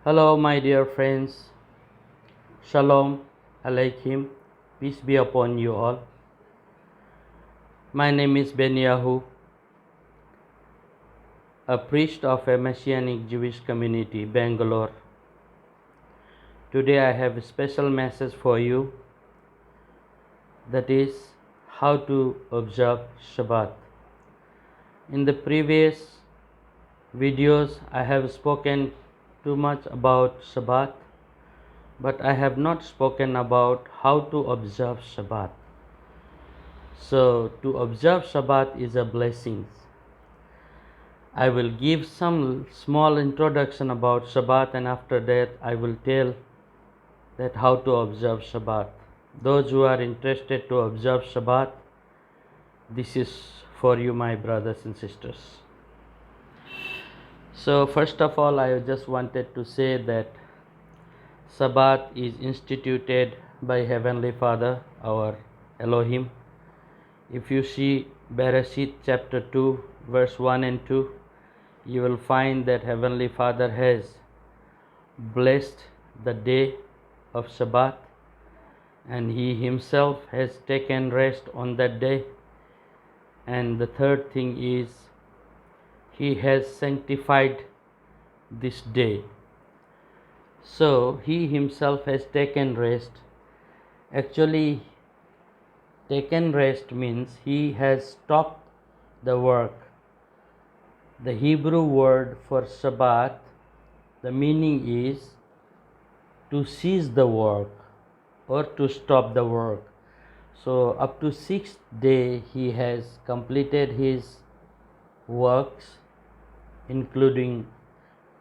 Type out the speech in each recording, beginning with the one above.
Hello, my dear friends. Shalom Aleichem. Peace be upon you all. My name is Ben Yahu, a priest of a Messianic Jewish community, Bangalore. Today I have a special message for you, that is how to observe Shabbat. In the previous videos I have spoken too much about Shabbat, but I have not spoken about how to observe Shabbat. So to observe Shabbat is a blessing. I will give some small introduction about Shabbat, and after that I will tell that how to observe Shabbat. Those who are interested to observe Shabbat, this is for you, my brothers and sisters. So first of all, I just wanted to say that Shabbat is instituted by Heavenly Father, our Elohim. If you see Bereshit chapter 2 verse 1 and 2, you will find that Heavenly Father has blessed the day of Shabbat, and He Himself has taken rest on that day. And the third thing is, He has sanctified this day. So He Himself has taken rest. Actually, taken rest means He has stopped the work. The Hebrew word for Shabbat, the meaning is to cease the work or to stop the work. So up to 6th day He has completed His works, including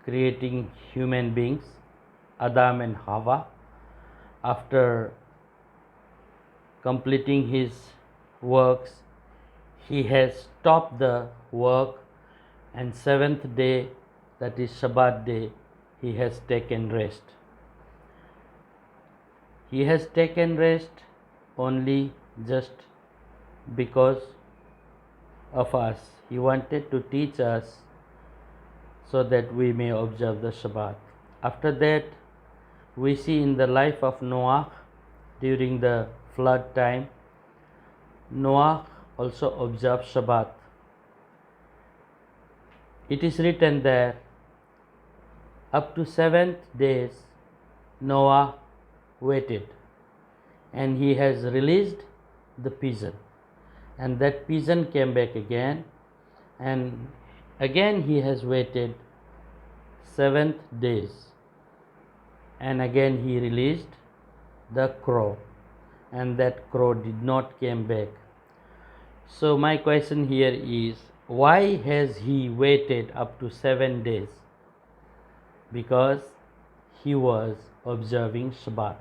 creating human beings, Adam and Hawa. After completing His works, He has stopped the work, and 7th day, that is Shabbat day, He has taken rest. He has taken rest only just because of us. He wanted to teach us so that we may observe the Shabbat. After that, we see in the life of Noah during the flood time, Noah also observed Shabbat. It is written there, up to 7th days Noah waited, and he has released the pigeon, and that pigeon came back again, and again he has waited 7th days, and again he released the crow, and that crow did not came back. So my question here is, why has he waited up to 7 days? Because he was observing Shabbat.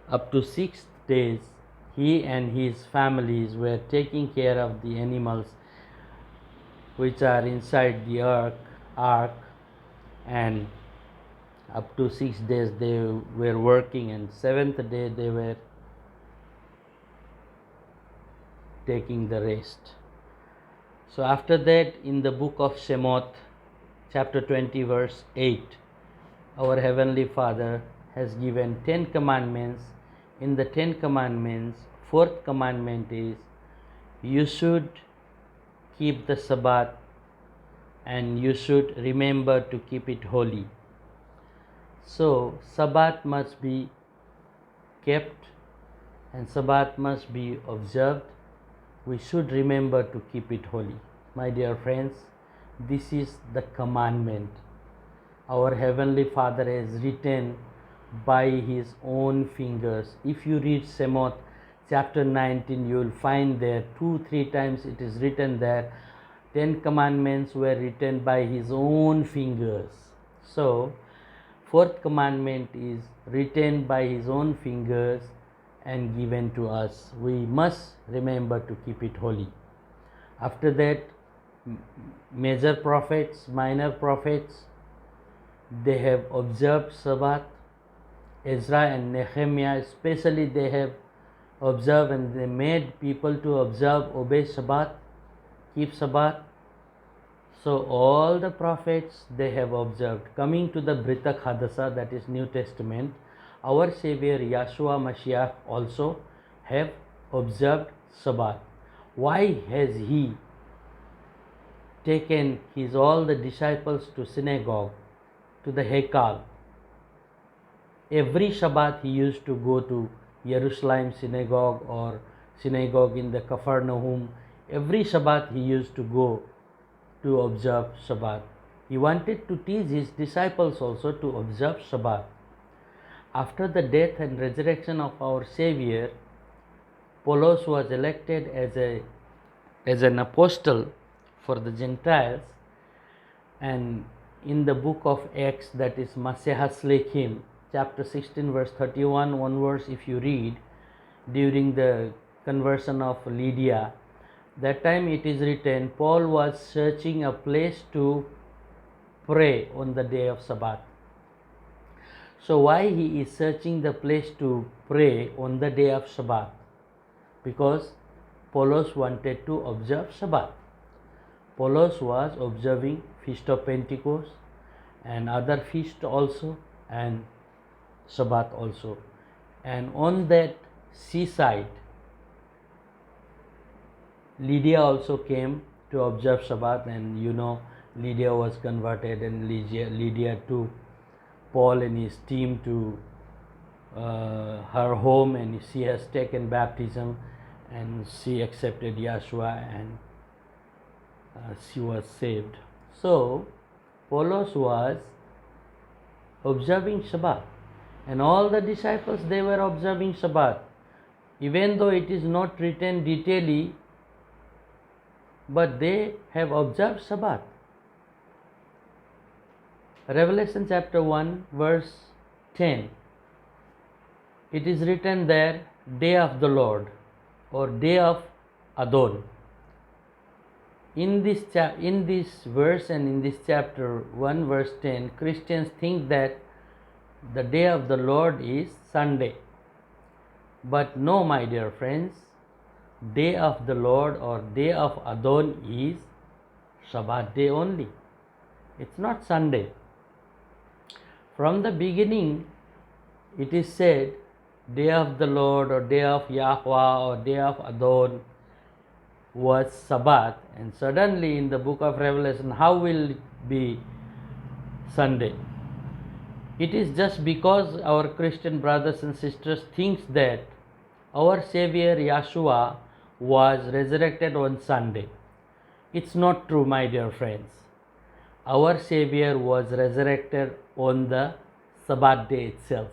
Up to 6 days, he and his families were taking care of the animals which are inside the ark, and up to 6 days they were working, and 7th day they were taking the rest. So after that, in the book of Shemot, chapter 20 verse 8, our Heavenly Father has given 10 commandments. In the 10 commandments, 4th commandment is, you should keep the Sabbath and you should remember to keep it holy. So Sabbath must be kept and Sabbath must be observed. We should remember to keep it holy. My dear friends, this is the commandment our Heavenly Father has written by His own fingers. If you read Shemot chapter 19, you will find there 2-3 times it is written there, 10 commandments were written by His own fingers. So 4th commandment is written by His own fingers and given to us. We must remember to keep it holy. After that, major prophets, minor prophets, they have observed Sabbath. Ezra and Nehemiah especially, they have observed, and they made people to observe, obey Sabbath, keep Sabbath. So all the prophets they have observed. Coming to the Brita Khadasa, that is New Testament, our Savior Yahshua Mashiach also have observed Sabbath. Why has he taken his all the disciples to synagogue, to the Hekal? Every Shabbat he used to go to Jerusalem synagogue or synagogue in the Capernaum. Every Shabbat he used to go to observe Shabbat. He wanted to teach his disciples also to observe Shabbat. After the death and resurrection of our Savior, Apollos was elected as an apostle for the Gentiles, and in the book of Acts, that is Masehas Lechim, chapter 16 verse 31 onwards, if you read, during the conversion of Lydia, that time it is written, Paul was searching a place to pray on the day of Sabbath. So why he is searching the place to pray on the day of Sabbath? Because Apollos wanted to observe Sabbath. Apollos was observing Feast of Pentecost and other feast also, and Sabbath also. And on that seaside, Lydia also came to observe Sabbath, and you know Lydia was converted, and Lydia took Paul and his team to her home, and she has taken baptism and she accepted Yahshua, and she was saved. So Apollos was observing Shabbat, and all the disciples they were observing Shabbat, even though it is not written detailedly, but they have observed Shabbat. Revelation chapter 1 verse 10, it is written there, Day of the Lord or Day of Adon. In this verse and in this chapter 1 verse 10, Christians think that the day of the Lord is Sunday. But no, my dear friends, Day of the Lord or Day of Adon is Shabbat day only. It's not Sunday. From the beginning, it is said Day of the Lord or Day of Yahweh or Day of Adon was Sabbath, and suddenly in the book of Revelation, how will it be Sunday? It is just because our Christian brothers and sisters thinks that our Savior Yahshua was resurrected on Sunday. It's not true, my dear friends. Our Savior was resurrected on the Sabbath day itself.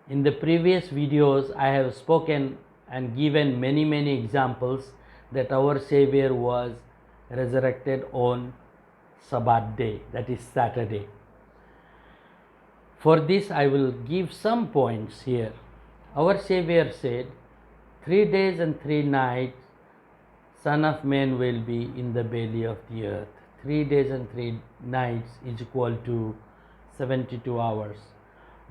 In the previous videos, I have spoken and given many examples that our Savior was resurrected on Sabbath day, that is Saturday. For this, I will give some points here. Our Savior said, 3 days and 3 nights, Son of Man will be in the belly of the earth. 3 days and 3 nights is equal to 72 hours.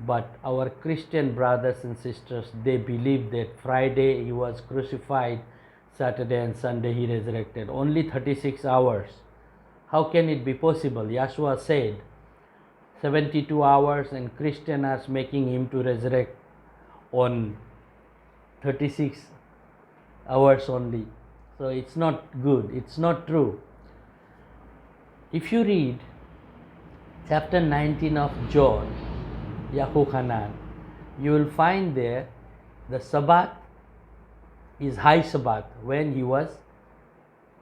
But our Christian brothers and sisters, they believe that Friday he was crucified, Saturday and Sunday he resurrected. Only 36 hours. How can it be possible? Yahshua said 72 hours, and Christians are making him to resurrect on 36 hours only. So it's not good, it's not true. If you read chapter 19 of John, Yahuchanan, you will find there the Sabbath is high Sabbath when he was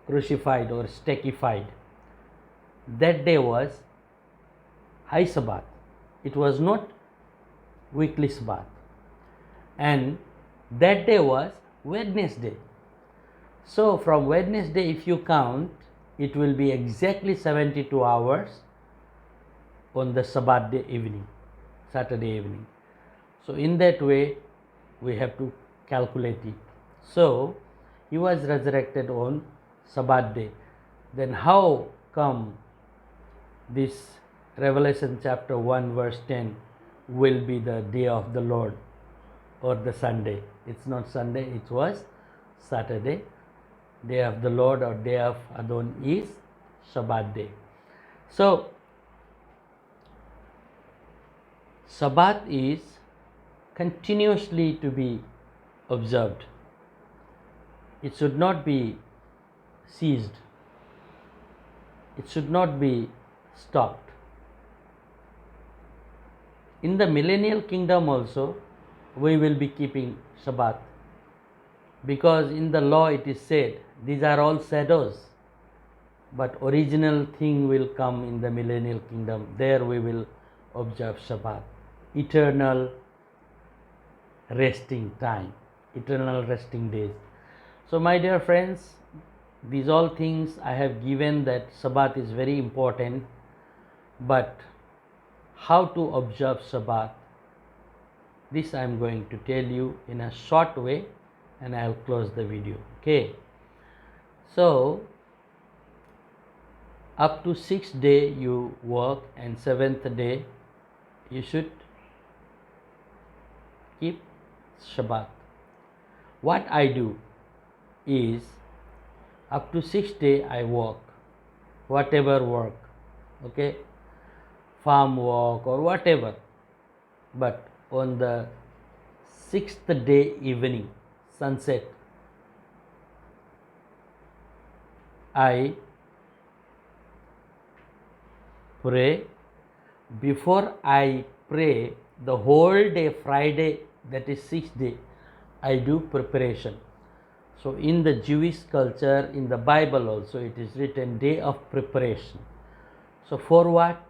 crucified or stackified. That day was high Sabbath. It was not weekly Sabbath. And that day was Wednesday. So from Wednesday, if you count, it will be exactly 72 hours on the Sabbath day evening, Saturday evening. So in that way, we have to calculate it. So he was resurrected on Sabbath day. Then how come this Revelation chapter 1 verse 10 will be the day of the Lord or the Sunday? It's not Sunday, it was Saturday. Day of the Lord or Day of Adon is Sabbath day. So Sabbath is continuously to be observed. It should not be ceased. It should not be stopped. In the millennial kingdom also, we will be keeping Sabbath, because in the law it is said, these are all shadows, but original thing will come in the millennial kingdom. There we will observe Sabbath, eternal resting time, eternal resting days. So my dear friends, these all things I have given, that Sabbath is very important, but how to observe Sabbath, this I am going to tell you in a short way, and I will close the video. Okay. So up to 6th day you work, and 7th day you should keep Shabbat. What I do is, up to 6th day I work, whatever work, okay, farm work or whatever, but on the 6th day evening, sunset, I pray. Before I pray, the whole day, Friday, that is 6th day, I do preparation. So in the Jewish culture, in the Bible also, it is written day of preparation. So for what?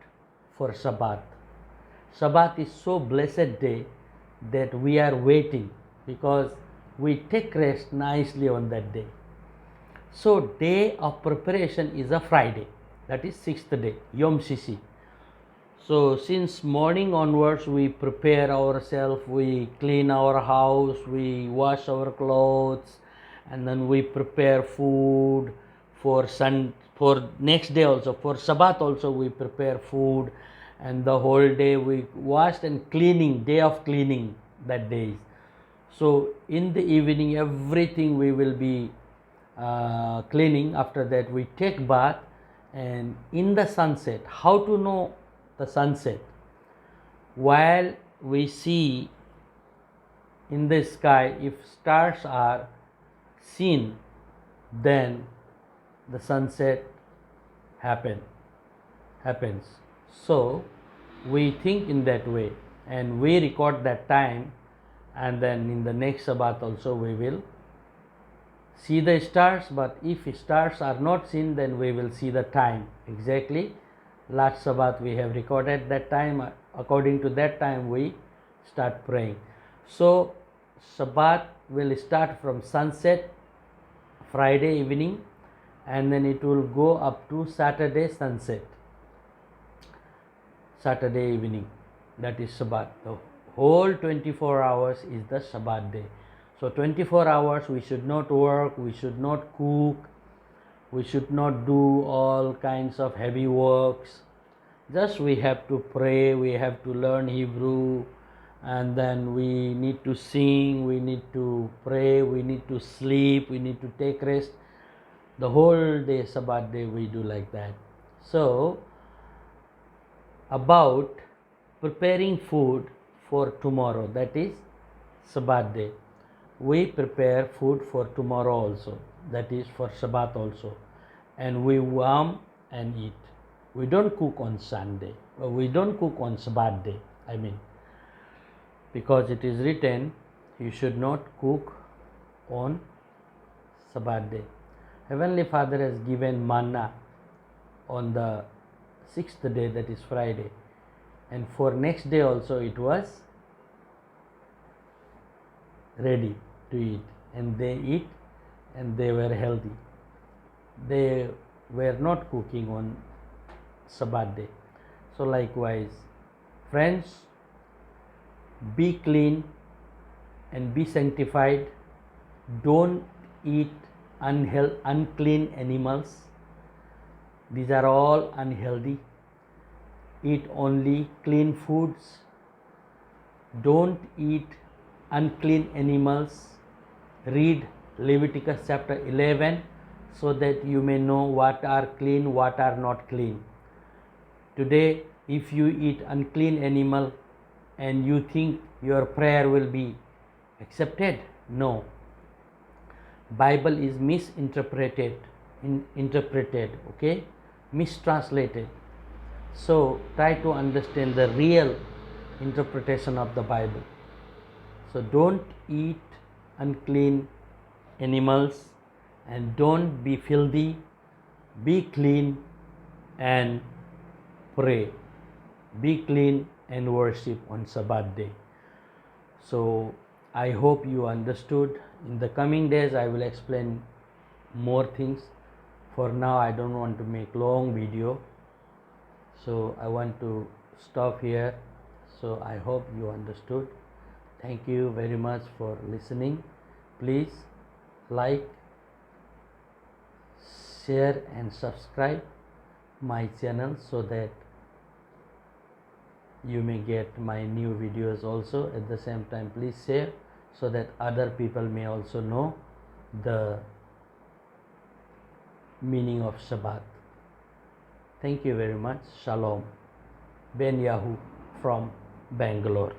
For Sabbath. Sabbath is so blessed day that we are waiting, because we take rest nicely on that day. So day of preparation is a Friday, that is 6th day, Yom Shishi. So since morning onwards we prepare ourselves, we clean our house, we wash our clothes, and then we prepare food for next day also. For Sabbath also we prepare food, and the whole day we washed and cleaning, day of cleaning that day. So in the evening everything we will be cleaning. After that we take bath, and in the sunset, how to know the sunset? While we see in the sky, if stars are seen, then the sunset happens. So we think in that way, and we record that time, and then in the next Sabbath also we will see the stars. But if stars are not seen, then we will see the time exactly. Last Sabbath we have recorded that time. According to that time we start praying. So Sabbath will start from sunset, Friday evening, and then it will go up to Saturday sunset, Saturday evening. That is Sabbath. The whole 24 hours is the Sabbath day. So 24 hours we should not work, we should not cook, we should not do all kinds of heavy works. Just we have to pray, we have to learn Hebrew, and then we need to sing, we need to pray, we need to sleep, we need to take rest. The whole day, Sabbath day, we do like that. So about preparing food for tomorrow, that is Sabbath day. We prepare food for tomorrow also, that is for Sabbath also, and we warm and eat. We don't cook on Sunday, or we don't cook on Sabbath day, because it is written you should not cook on Sabbath day. Heavenly Father has given manna on the 6th day, that is Friday, and for next day also it was ready to eat, and they eat, and they were healthy. They were not cooking on Sabbath day. So likewise, friends, be clean and be sanctified. Don't eat unclean animals. These are all unhealthy. Eat only clean foods. Don't eat unclean animals. Read Leviticus chapter 11. so that you may know what are clean, what are not clean. Today, if you eat unclean animal and you think your prayer will be accepted, no. Bible is misinterpreted, okay, mistranslated. So try to understand the real interpretation of the Bible. So don't eat unclean animals and don't be filthy, be clean and pray, be clean and worship on Sabbath day. So I hope you understood. In the coming days I will explain more things. For now I don't want to make long video, so I want to stop here. So I hope you understood. Thank you very much for listening. Please like, share and subscribe my channel so that you may get my new videos also. At the same time, please share so that other people may also know the meaning of Shabbat. Thank you very much. Shalom. Ben Yahu from Bangalore.